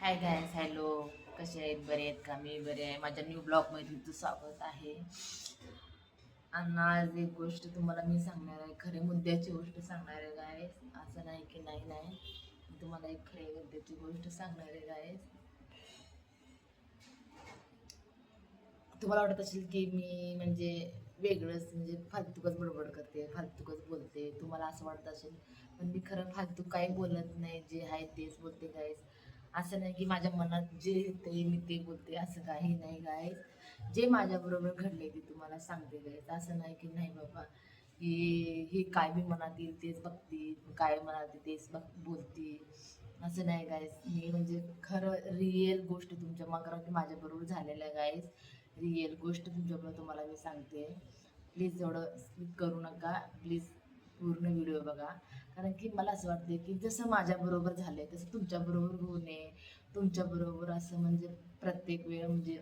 हाय guys, hello. कसे आहेत? बरे आहेत का? मी बरे आहे. माझ्या न्यू ब्लॉगमध्ये तुमचं स्वागत आहे. आणि आज एक गोष्ट तुम्हाला मी सांगणार आहे, खरे मुद्द्याची गोष्ट सांगणार आहे गायस. असं नाही की नाही नाही, मी तुम्हाला एक खरे मुद्द्याची गोष्ट सांगणार आहे गायस. तुम्हाला वाटत असेल की मी म्हणजे वेगळंच म्हणजे फालतूकच बडबड करते, फालतूकच बोलते, तुम्हाला असं वाटत असेल. पण मी खरं फालतू काही बोलत नाही, जे आहे तेच बोलते गाईस. असं नाही की माझ्या मनात जे येते मी ते बोलते, असं काही नाही गाईस. जे माझ्याबरोबर घडले ते तुम्हाला सांगते गाईस. असं नाही की नाही बाबा की हे काय बी मनात येईल तेच बघते, काय मनात येईल तेच बोलते. असं नाही गाईस, मी म्हणजे खरं रिअल गोष्ट तुमच्या मग माझ्याबरोबर झालेलं आहे गाईस. रिअल गोष्ट तुमच्याकडं तुम्हाला मी सांगते. प्लीज एवढं स्किप करू नका, प्लीज पूर्ण व्हिडिओ बघा. कारण की मला असं वाटते की जसं माझ्याबरोबर झालं आहे तसं तुमच्याबरोबर होऊ नये. तुमच्याबरोबर असं म्हणजे प्रत्येक वेळ म्हणजे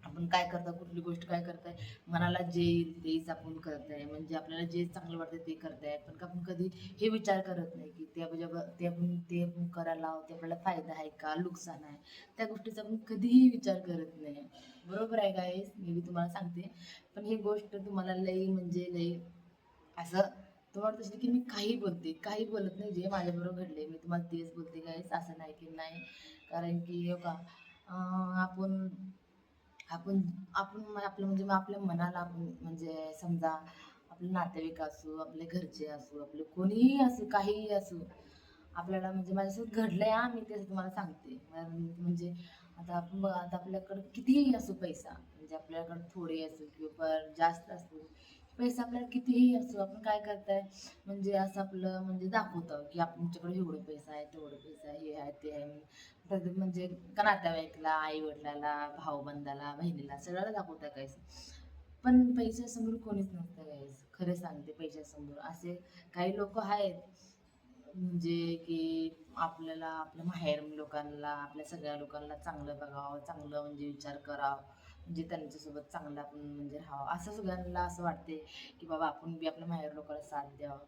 आपण काय करता, कुठली गोष्ट काय करताय, मनाला जे येईल तेच आपण करताय, म्हणजे आपल्याला जे चांगलं वाटतं ते करताय. पण आपण कधी हे विचार करत नाही की ते आपण करायला ते आपल्याला फायदा आहे का नुकसान आहे. त्या गोष्टीचा आपण कधीही विचार करत नाही. बरोबर आहे गाईस, मी तुम्हाला सांगते. पण ही गोष्ट तुम्हाला लई म्हणजे लई असं तुम्हाला तसं की मी काही बोलते, काही बोलत नाही. जे माझ्याबरोबर घडले मी तुम्हाला तेच बोलते गाईस. असं नाही की नाही. कारण की हो का, आपण आपण आपण आपलं म्हणजे आपल्या मनाला आपण म्हणजे समजा आपले नातेवाईक असू, आपले घरचे असू, आपले कोणीही असू, काहीही असू, आपल्याला म्हणजे माझ्यासोबत घडलंय हा, मी तेच तुम्हाला सांगते. म्हणजे आता आपण बघा, आता आपल्याकडं कितीही असो पैसा, म्हणजे आपल्याकडं थोडे असो किंवा जास्त असो, पैसा आपल्याला कितीही असो, आपण काय करताय म्हणजे असं आपलं म्हणजे दाखवतो की आमच्याकडे एवढं पैसा आहे, तेवढं पैसा आहे, हे आहे ते आहे. म्हणजे का नातेवाईकला, आई वडिलाला, भाऊबंदाला, बहिणीला सगळ्याला दाखवता गाईस. पण पैशासमोर कोणीच नसतं गाईस. खरं सांगते, पैशासमोर असे काही लोक आहेत म्हणजे की आपल्याला आपल्या माहेर लोकांना, आपल्या सगळ्या लोकांना चांगलं बघावं, चांगलं म्हणजे विचार करावं, म्हणजे त्यांच्यासोबत चांगलं आपण म्हणजे राहावं, असं सगळ्यांना असं वाटते की बाबा आपण बी आपल्या माहेर लोकांना साथ द्यावं.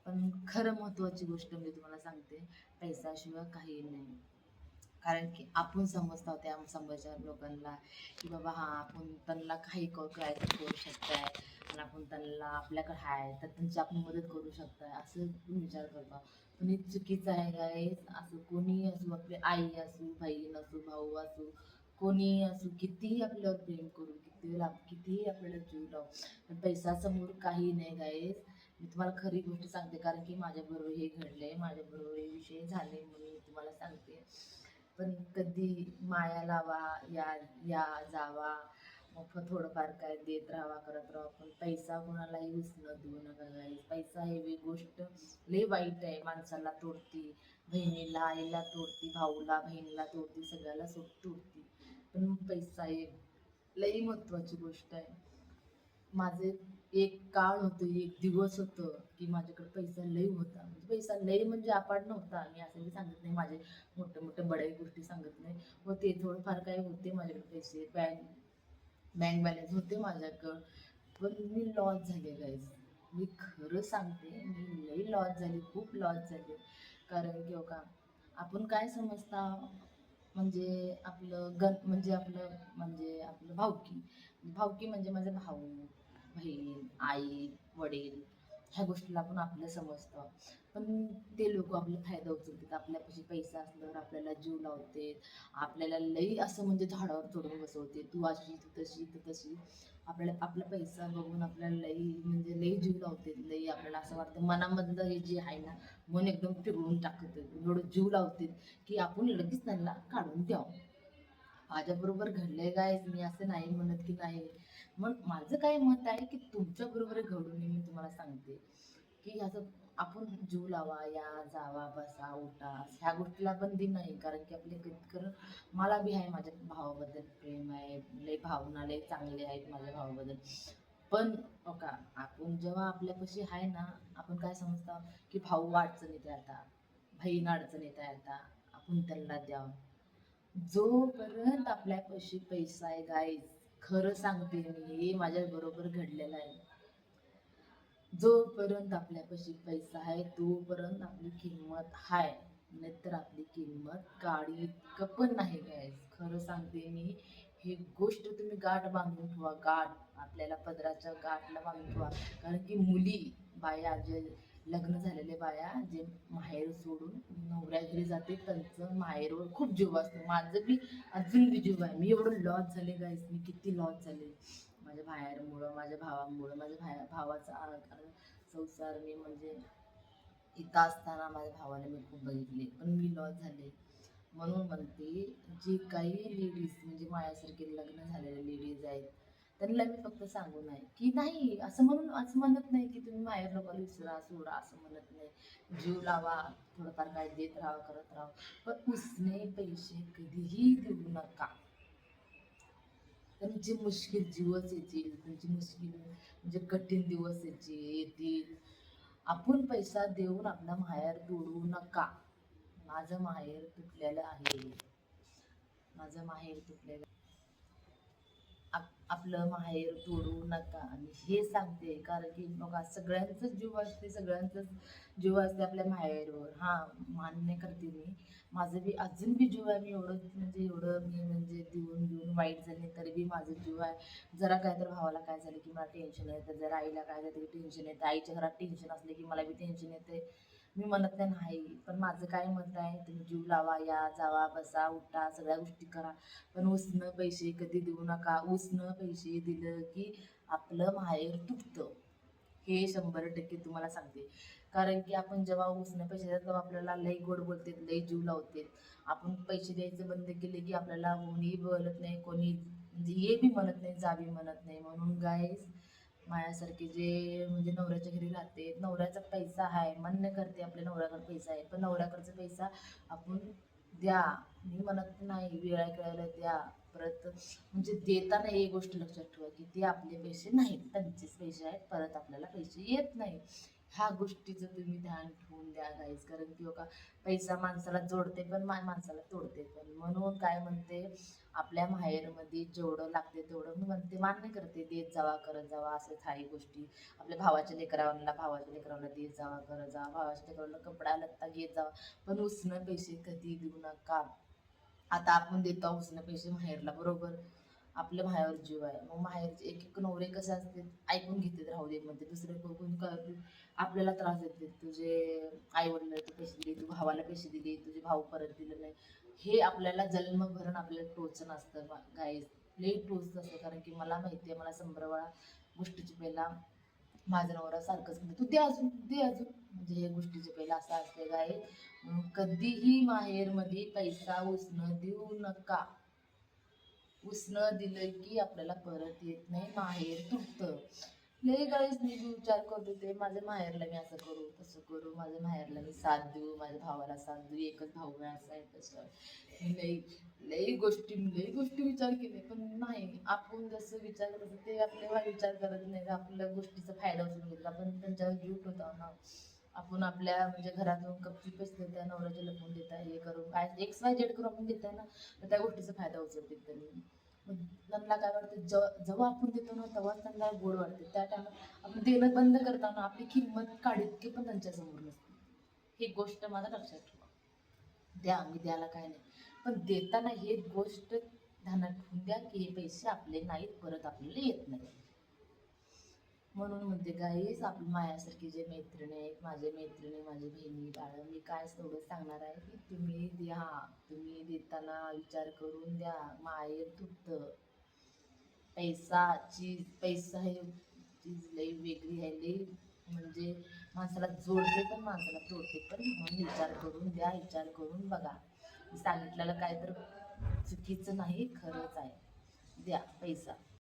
पण खरं महत्त्वाची गोष्ट मी तुम्हाला सांगते, पैशाशिवाय काही नाही. कारण की आपण समजतो त्या समोरच्या लोकांना की बाबा हां, आपण त्यांना काही काय करू शकताय आणि आपण त्यांना आपल्याकडे आहे तर त्यांची आपण मदत करू शकताय असं तुम्ही विचार करता. पण हे चुकीचं आहे गाईस. असं कोणी असू, आपली आई असू, बहीण असू, भाऊ असू, कोणीही असू, कितीही आपल्यावर प्रेम करू, कितीही आपल्याला जीव लावू, पण पैशासमोर काही नाही गाईस. मी तुम्हाला खरी गोष्ट सांगते, कारण की माझ्याबरोबर हे घडलंय, माझ्याबरोबर हे विषय झाले म्हणून मी तुम्हाला सांगते. पण कधी माया लावा, या या जावा, मग थोडंफार काय देत राहावा, करत राहावा. पण पैसा कोणालाही उसणं देऊ नका गाईस. पैसा हे गोष्ट लय वाईट आहे, माणसाला तोडती, बहिणीला आईला तोडती, भाऊला बहिणीला तोडती, सगळ्याला तोडती. पण पैसा हे लई महत्वाची गोष्ट आहे. माझे एक काळ होतं, एक दिवस होतं की माझ्याकडे पैसा लई होता. म्हणजे पैसा लई म्हणजे अफाट नव्हता. मी असं बी सांगत नाही, माझे मोठे मोठे बडे गोष्टी सांगत नाही. होते थोडंफार काही होते माझ्याकडे पैसे, बँक बॅलन्स होते माझ्याकडं. पण मी लॉस झाले गाईस. मी खरं सांगते, मी लई लॉस झाले, खूप लॉस झाले. कारण की हो का, आपण काय समजता म्हणजे आपलं आपलं भावकी. भावकी म्हणजे माझा भाऊ, बहीण, आई, वडील, ह्या गोष्टीला आपण आपलं समजतो. पण ते लोक आपला फायदा उचलतात. आपल्यापाशी पैसा असल्यावर आपल्याला जीव लावते, आपल्याला लई असं म्हणजे झाडावर चढून बसवते, तू अशी तू तशी तू तशी. आपल्याला आपला पैसा बघून आपल्याला लई म्हणजे लई जीव लावते, लई आपल्याला असं वाटतं मनामधलं हे जे आहे ना, मन एकदम पिघळून टाकत, एवढं जीव लावते की आपण लगेच त्यांना काढून द्यावं. माझ्याबरोबर घडलंय गायस, मी असं नाही म्हणत की नाही. मग माझं काय मत आहे की तुमच्या बरोबर घडू नये, मी तुम्हाला सांगते की असं आपण जीव लावा, या जावा, बसा, उठा, ह्या गोष्टीला बंदी नाही. कारण की आपले कारण मला बी आहे माझ्या भावाबद्दल प्रेम आहे, लय भावना लय चांगले आहेत माझ्या भावाबद्दल. पण हो का, आपण जेव्हा आपल्यापाशी आहे ना, आपण काय समजतो की भाऊ अडचणीत आहे आता, बहीण अडचणीत आहे आता, आपण त्यांना द्यावं. जोपर्यंत आपल्यापाशी पैसा आहे गाईज, खरं सांगते मी, हे माझ्या बरोबर घडलेलं आहे. जोपर्यंत आपल्यापाशी पैसा आहे तोपर्यंत आपली किंमत आहे. नाहीतर आपली किंमत काडी इतकं पण नाही गायस. खरं सांगते मी, ही गोष्ट तुम्ही गाठ बांधून ठेवा. गाठ आपल्याला पदराच्या गाठला बांधून ठेवा. कारण की मुली बाया जे लग्न झालेले बाया जे माहेर सोडून नवऱ्या घरी जाते त्यांचं माहेरवर खूप जीव असतो. माझं बी अजून बी जीव आहे. मी एवढं लॉस झाले गाईस, मी किती लॉस झाले माझ्या बाहेरमुळं, माझ्या भावामुळं. माझ्या भावाचा संसार मी म्हणजे इथं असताना माझ्या भावाला मी खूप बघितले, पण मी लॉस झाले. म्हणून म्हणते, जे काही लेडीज म्हणजे माझ्यासारखे लग्न झालेले लेडीज आहेत, त्यांना मी फक्त सांगू नाही की नाही असं म्हणत नाही की तुम्ही माहेर लोकांना विसरा सोडा, असं म्हणत नाही. जीव लावा, थोडंफार काय देत राहा, करत राहा, पण उसने पैसे कधीही देऊ नका. त्यांची मुश्किल दिवस येतील, त्यांची मुश्किल म्हणजे कठीण दिवस येतील. आपण पैसा देऊन आपला माहेर तोडू नका. माझं माहेर तुटलेलं आहे. माझं माहेर तुटलेलं आपलं माहेर तोडू नका. आणि हे सांगते कारण की बघा, सगळ्यांचंच जीव असते, सगळ्यांचंच जीव असते आपल्या माहेरवर. हा, मान्य करते मी. माझं बी अजून बी जीव आहे. मी एवढं मी म्हणजे देऊन देऊन वाईट झाले तरी बी माझं जीव आहे. जरा काय तर भावाला काय झालं की मला टेन्शन येतं, जरा आईला काय झालं की टेन्शन येतं, आईच्या घरात टेन्शन असले की मला बी टेन्शन येते. मी म्हणत नाही, पण माझं काय मत आहे, तुम्ही जीव लावा, या जावा, बसा, उठा, सगळ्या गोष्टी करा, पण उसनं पैसे कधी देऊ नका. उसनं पैसे दिलं की आपलं माहेर तुटतं, हे 100% तुम्हाला सांगते. कारण की आपण जेव्हा उसने पैसे देतात तेव्हा आपल्याला लई गोड बोलते, लई जीव लावते. आपण पैसे द्यायचं बंद केले की आपल्याला कोणी बोलत नाही, कोणी म्हणजे ये बी म्हणत नाही, जा बी म्हणत नाही. म्हणून गाईस, माझ्यासारखे जे म्हणजे नवऱ्याच्या घरी राहते, नवऱ्याचा पैसा आहे, मान्य करते आपल्या नवऱ्याकडे पैसा आहे, पण नवऱ्याकडचा पैसा आपण द्या. मी म्हणत नाही वेळा कळायला द्या. परत म्हणजे देताना एक गोष्ट लक्षात ठेवा की ते आपले पैसे नाहीत, त्यांचेच पैसे आहेत, परत आपल्याला पैसे येत नाही. ह्या गोष्टीचं तुम्ही ध्यान ठेवून द्या गाईज. कारण की बघा, पैसा माणसाला जोडते पण माणसाला तोडते पण. म्हणून काय म्हणते, आपल्या माहेरमध्ये जेवढं लागते तेवढं मी म्हणते, मान्य करते, देत जावा, करत जावा, असंच आहे गोष्टी. आपल्या भावाच्या लेकरांना देत जावा, करत जावा, भावाच्या लेकरांना कपडा लत्ता घेत जावा, पण उसनं पैसे कधी देऊ नका. आता आपण देतो उसनं पैसे माहेरला, बरोबर, आपल्या माहेर जीव आहे. मग माहेरचे एक एक नवरे कसे असते, ऐकून घेतात, राहू दे म्हणते, दुसरे बघून करते, आपल्याला त्रास देते. तुझे आई वडिलांना पैसे दिले, तू भावाला पैसे दिले, तुझे भाऊ परत दिले नाही, हे आपल्याला जन्मभरण आपल्याला टोचन असतं गाईस, लई टोचत असतं. कारण की मला माहिती आहे, मला 100 वेळा गोष्टीची पहिला माझा नवरा सारखंच म्हणते, तू दे अजून, दे अजून, म्हणजे हे गोष्टीचे पहिला असं असते गाईस. म्हणून कधीही माहेरमध्ये पैसा उसनं देऊ नका. उसनं दिलं की आपल्याला परत येत नाही, माहेर तुटतं. लई गाईस मी विचार करत होते, माझ्या माहेरला मी असं करू, तसं करू, माझ्या माहेरला मी साथ देऊ, माझ्या भावाला साथ देऊ, एकच भाऊ आहे, असं आहे, तसं आहे. लई लई गोष्टी विचार केले, पण नाही, आपण जसं विचार करत ते आपल्याला विचार करत नाही, आपल्या गोष्टीचा फायदा उचलून घेतला. आपण त्यांच्यावर जीव ठेवतो ना. आपण आपल्या म्हणजे घरातून कपची पैसे देताय, नवऱ्याचे लपवून देताय, हे करून काय XYZ करून आपण देताय ना, तर त्या गोष्टीचा फायदा उचलते त्यांनी. मग त्यांना काय वाटतं, जेव्हा आपण देतो ना तेव्हाच त्यांना गोड वाटते. त्या टायमात आपण देणं बंद करताना आपली किंमत काढितकी पण त्यांच्यासमोर नसते. ही गोष्ट माझ्या लक्षात ठेवा. द्या, मी द्यायला काय नाही, पण देताना हे गोष्ट ध्यानात ठेवून द्या की हे पैसे आपले नाहीत, परत आपल्याला येत नाही. म्हणून म्हणते गाईस, आपली मायासारखी जे मैत्रिणी आहेत, माझे मैत्रिणी, माझी बहिणी बाळ, मी काय तेवढं सांगणार आहे की तुम्ही द्या, तुम्ही देताना विचार करून द्या. माहेर तुटतं. पैसा हे चीज लई वेगळी आहे, लई म्हणजे माणसाला जोडते पण माणसाला तोडते पण. म्हणून विचार करून द्या, विचार करून बघा. मी सांगितलेलं काय तर चुकीचं नाही, खरंच आहे. द्या पैसा.